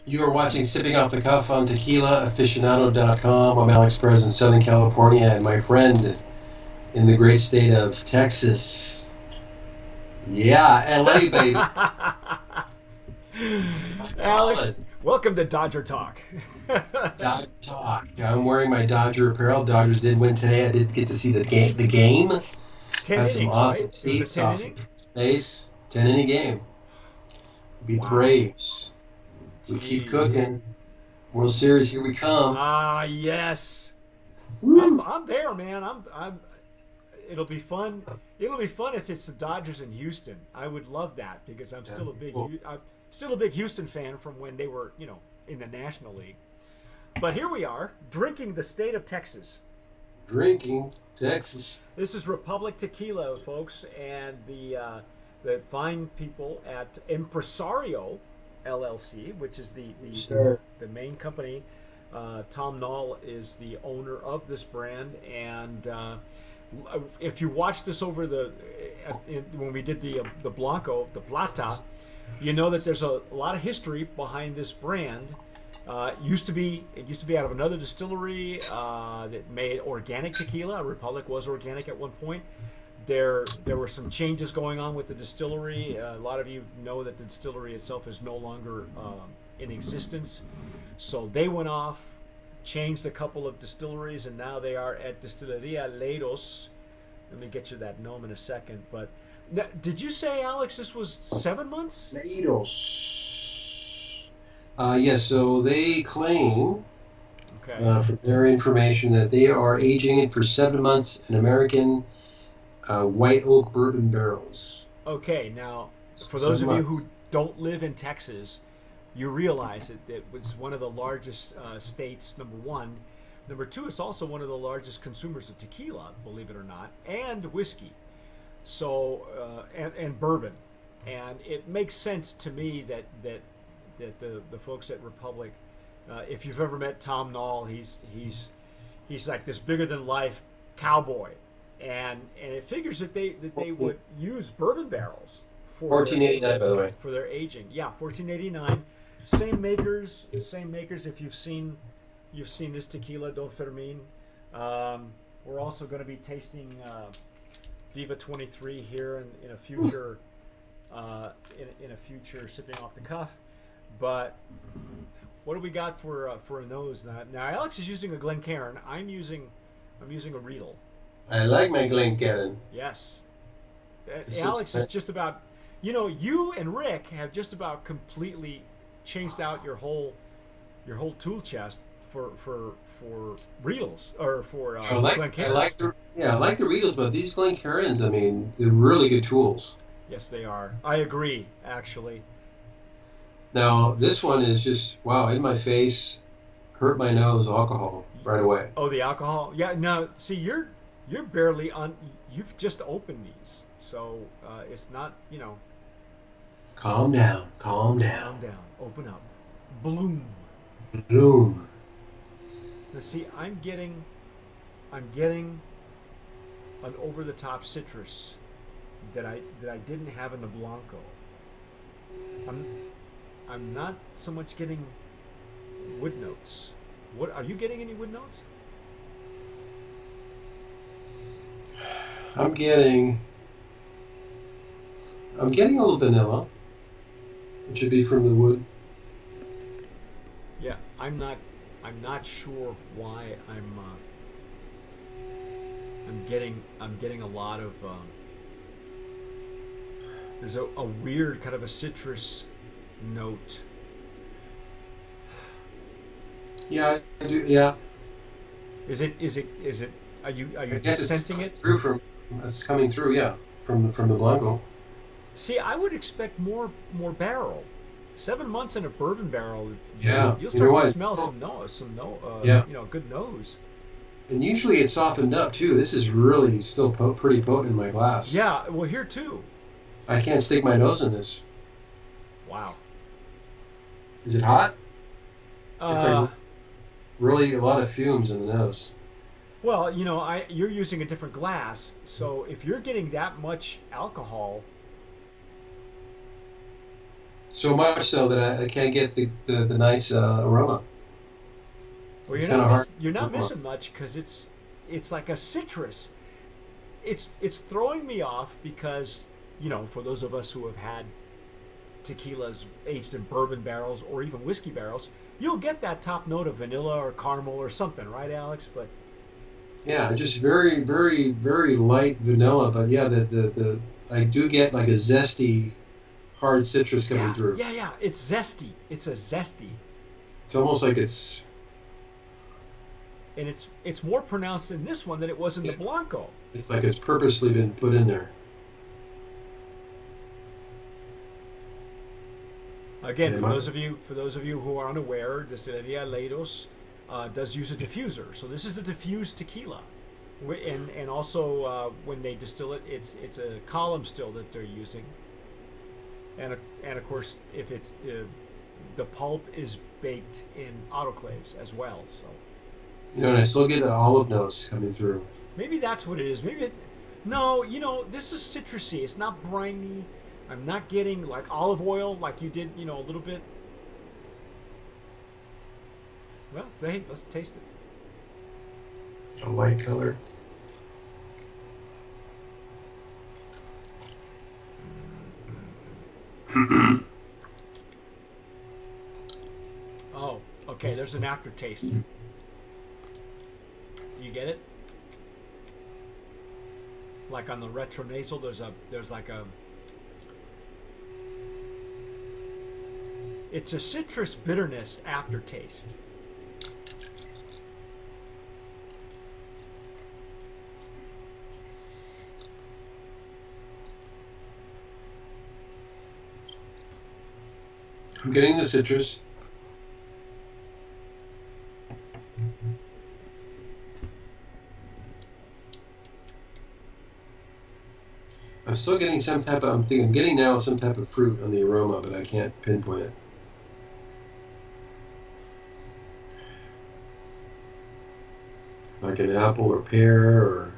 You are watching Sipping Off the Cuff on Tequila Aficionado.com. I'm Alex Perez in Southern California, and my friend in the great state of Texas. Yeah, LA, baby. Alex, welcome to Dodger Talk. Dodger Talk. I'm wearing my Dodger apparel. Dodgers did win today. I did get to see the game. 10 Had some innings, awesome right? seats 10 off inning? space. 10-inning game. Beat the Wow. Braves. We keep Jeez. cooking. World Series, here we come. Yes. Woo. I'm there, man. It'll be fun. It'll be fun if it's the Dodgers in Houston. I would love that because I'm still a big Houston fan from when they were, in the National League. But here we are, drinking the state of Texas. Drinking Texas. This is Republic Tequila, folks, and the fine people at Impresario LLC, which is the main company. Tom Nall is the owner of this brand, and if you watch this over when we did the Blanco, the Plata, you know that there's a lot of history behind this brand. It used to be out of another distillery that made organic tequila. Republic was organic at one point. There were some changes going on with the distillery. A lot of you know that the distillery itself is no longer in existence. So they went off, changed a couple of distilleries, and now they are at Distillería Leidos. Let me get you that name in a second. But now, did you say, Alex, this was 7 months? Leidos. Yes, so they claim, okay, from their information, that they are aging it for 7 months in American white oak bourbon barrels. Okay, now, for those of you who don't live in Texas, you realize that it was one of the largest states, number one. Number two, it's also one of the largest consumers of tequila, believe it or not, and whiskey. So, and bourbon. And it makes sense to me that the folks at Republic, if you've ever met Tom Nall, he's like this bigger than life cowboy. And it figures that they would use bourbon barrels for 1489, by the way. For their aging. Yeah, 1489. Same makers. If you've seen this tequila, Don Fermin. We're also going to be tasting Viva 23 here in a future in a future sipping off the cuff. But what do we got for a nose now? Alex is using a Glencairn. I'm using a Riedel. I like my Glencairn. Yes. Alex is just about, you and Rick have just about completely changed out your whole tool chest for Riedels or for Glencairns. I like the Riedels, but these Glencairns, I mean, they're really good tools. Yes, they are. I agree, actually. Now, this one is just, wow, in my face, hurt my nose, alcohol, right away. Oh, the alcohol? Yeah, now, see, you're barely on, you've just opened these, so it's not, Calm down. Calm down. Open up. Bloom. Now, see, I'm getting an over-the-top citrus that I didn't have in the Blanco. I'm not so much getting wood notes. What are you getting? Any wood notes? I'm getting a little vanilla. It should be from the wood. Yeah, I'm not sure why I'm getting a lot of there's a weird kind of a citrus note. Yeah, I do. Yeah. Is it? Are you sensing it? It's coming through. Yeah, from the Blanco. See, I would expect more barrel. 7 months in a bourbon barrel. Yeah, you'll start to smell good nose. And usually it's softened up too. This is really still pretty potent in my glass. Yeah, well, here too. I can't stick my nose in this. Wow. Is it hot? It's like really a lot of fumes in the nose. Well, you're using a different glass, so if you're getting that much alcohol, So much so that I can't get the nice aroma. Well, It's kind of hard. you're not missing much because it's like a citrus. It's throwing me off because for those of us who have had tequilas aged in bourbon barrels or even whiskey barrels, you'll get that top note of vanilla or caramel or something, right, Alex? But Yeah, just very, very, very light vanilla, but yeah, the I do get like a zesty, hard citrus coming yeah, through. yeah, yeah. It's zesty. It's a zesty, It's almost like it's and it's more pronounced in this one than it was in the yeah, Blanco. it's like it's purposely been put in there. Again, Yeah, for those of you who are unaware, Destilería Leidos does use a diffuser. So this is the diffused tequila, and also when they distill it, it's a column still that they're using, and of course if it's the pulp is baked in autoclaves as well. So And I still get the olive notes coming through. maybe that's what it is. No, this is citrusy. It's not briny. I'm not getting like olive oil like you did, a little bit. Well, hey, let's taste it. A light color. Oh, okay. There's an aftertaste. Do you get it? Like on the retronasal, there's like a. It's a citrus bitterness aftertaste. I'm getting the citrus. I'm still getting some type of. I'm getting now some type of fruit on the aroma, but I can't pinpoint it. Like an apple or pear,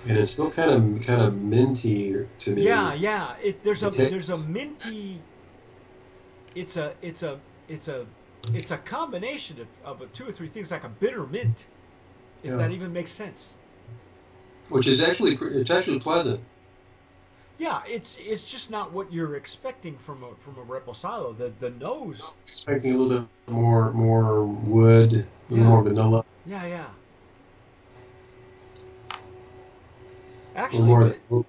and it's still kind of minty to me. Yeah, yeah. It There's a tastes. minty. It's a it's a it's a it's a combination of two or three things like a bitter mint, if Yeah, that even makes sense. which is actually it's actually pleasant. Yeah, it's just not what you're expecting from a reposado. The nose. Expecting a little bit more wood, a little Yeah, more vanilla, yeah, yeah. a little Actually, more.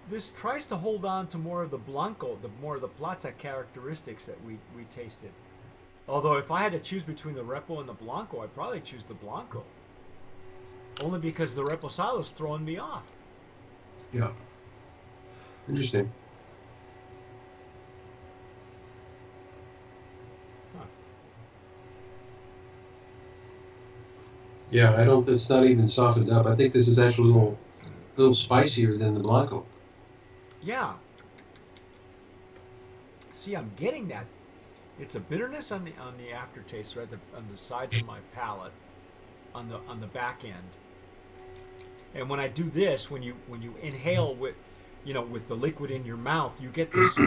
this tries to hold on to more of the blanco, the more of the plata characteristics that we tasted. Although if I had to choose between the repo and the blanco, I'd probably choose the blanco, only because the reposado's throwing me off. Yeah, interesting. Huh. Yeah, I don't. It's not even softened up. I think this is actually a little spicier than the blanco. Yeah. See, I'm getting that. It's a bitterness on the aftertaste, right, on the sides of my palate, on the back end. And when I do this, when you inhale with the liquid in your mouth, you get this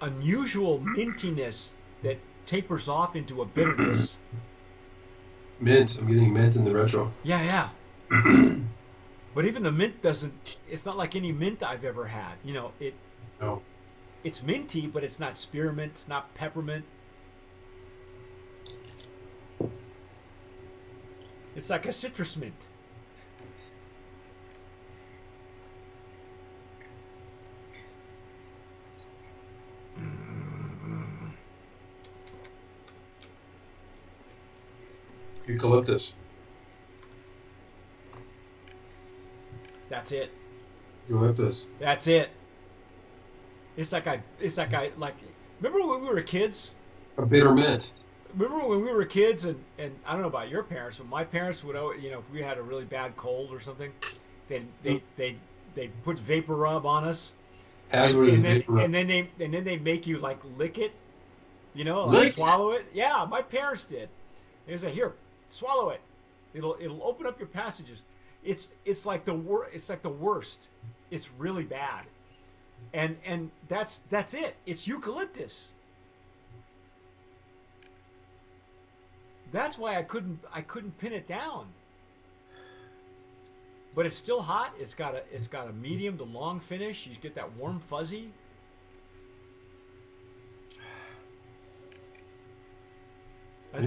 unusual mintiness that tapers off into a bitterness. Mint. I'm getting mint in the retro. Yeah, yeah. But even the mint doesn't. It's not like any mint I've ever had. No. It's minty, but it's not spearmint. It's not peppermint. It's like a citrus mint. Eucalyptus. That's it. Eucalyptus. That's it. It's like I. Remember when we were kids? A bitter mint. Remember when we were kids, and I don't know about your parents, but my parents would always, if we had a really bad cold or something, they put vapor rub on us, As and, with and the then vapor. they make you like lick it, like Lick. swallow it. Yeah, my parents did. They said, "Here, swallow it. It'll open up your passages." It's like the worst. It's really bad. and that's it. It's eucalyptus. That's why I couldn't pin it down. But it's still hot. It's got a medium to long finish. You get that warm fuzzy. I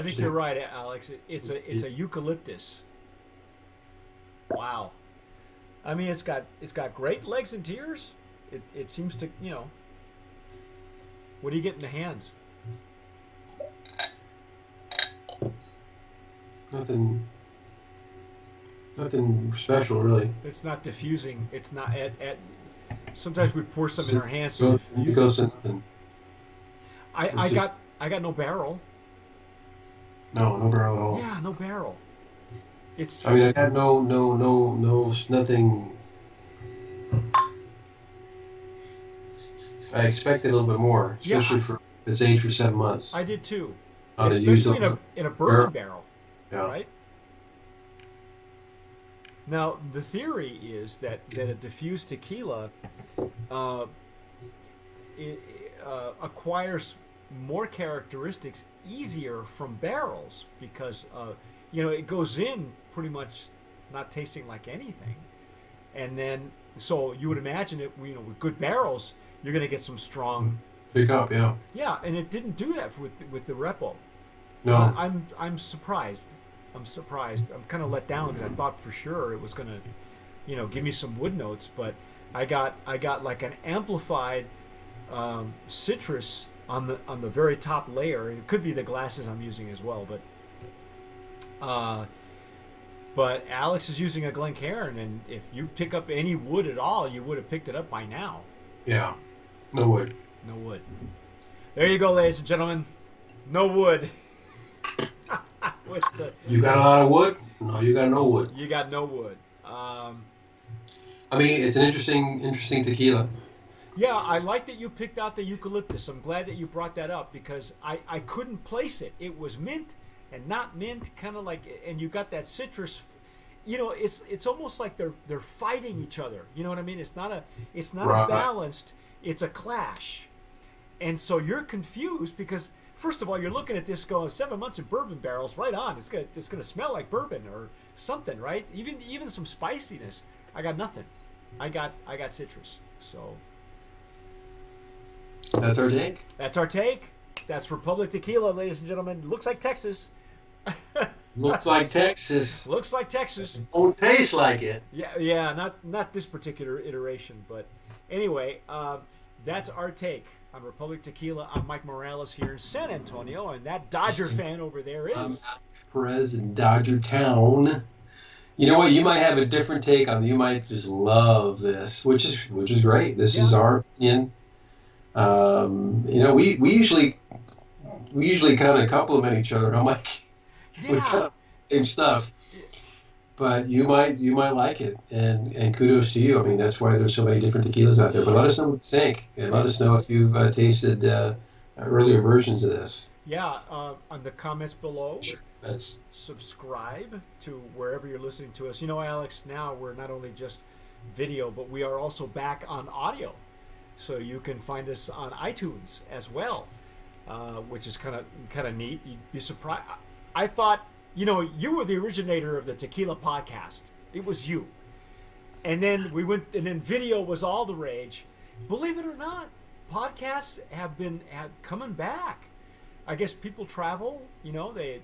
think you're right, Alex. It's a eucalyptus. Wow. I mean, it's got great legs and tears. It seems to, you know. What do you get in the hands? Nothing special, really. It's not diffusing. It's not sometimes we pour some in our hands. So I got no barrel. No barrel at all. Yeah, no barrel. I mean, I got nothing. I expected a little bit more, especially for its age for 7 months. I did too, especially in a bourbon barrel. Yeah. Right. Now the theory is that a diffused tequila acquires more characteristics easier from barrels because you know, it goes in pretty much not tasting like anything, and then so you would imagine it, you know, with good barrels you're going to get some strong pickup. Yeah, and it didn't do that with the Repo. No, I'm surprised. I'm kind of let down because I thought for sure it was going to, you know, give me some wood notes, but I got like an amplified citrus on the very top layer. It could be the glasses I'm using as well, but Alex is using a Glencairn, and if you pick up any wood at all, you would have picked it up by now. Yeah, no wood. No wood. There you go, ladies and gentlemen. No wood. You got a lot of wood? No, you got no wood. You got no wood. I mean, it's an interesting tequila. Yeah, I like that you picked out the eucalyptus. I'm glad that you brought that up because I couldn't place it. It was mint and not mint, kind of like, and you got that citrus. You know, it's almost like they're fighting each other. You know what I mean? It's not Right. a balanced. It's a clash, and so you're confused because first of all you're looking at this going 7 months in bourbon barrels, right on. It's gonna smell like bourbon or something, right? Even some spiciness. I got nothing. I got citrus. So. That's our take. That's our take. That's Republic Tequila, ladies and gentlemen. Looks like Texas. Looks like Texas. Looks like Texas. Don't taste like it. Yeah. Not this particular iteration, but anyway, that's our take on Republic Tequila. I'm Mike Morales here in San Antonio, and that Dodger fan over there is. I'm Alex Perez in Dodger Town. You know what? You might have a different take on it. You might just love this, which is great. This is our opinion. You know, we usually kind of compliment each other. I'm like, we're kind of same stuff, but you might like it, and kudos to you. I mean, that's why there's so many different tequilas out there. But let us know what you think, and let us know if you've tasted earlier versions of this. Yeah, on the comments below. Sure. Subscribe to wherever you're listening to us. You know, Alex, now we're not only just video, but we are also back on audio. So you can find us on iTunes as well, which is kind of neat. You'd be surprised. I thought, you know, you were the originator of the Tequila podcast. It was you. And then then video was all the rage. Believe it or not, podcasts have coming back. I guess people travel. You know, they're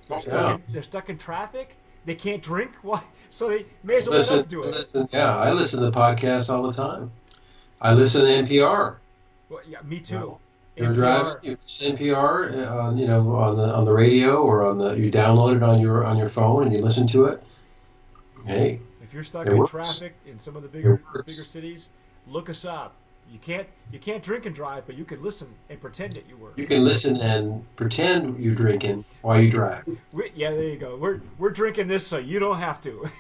stuck in traffic. They can't drink. Why? So they may as well let us do it. I listen to podcasts all the time. I listen to NPR. Well, yeah, me too. You're driving, you listen to NPR on the radio or you download it on your phone and you listen to it. Hey, if you're stuck in traffic in some of the bigger cities, look us up. You can't drink and drive, but you can listen and pretend that you were. You can listen and pretend you're drinking while you drive. Yeah, there you go. We're drinking this so you don't have to.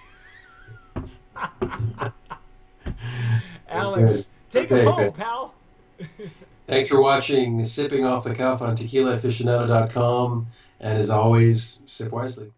Alex, take us home, pal. Thanks for watching Sipping Off the Cuff on TequilaAficionado.com. And as always, sip wisely.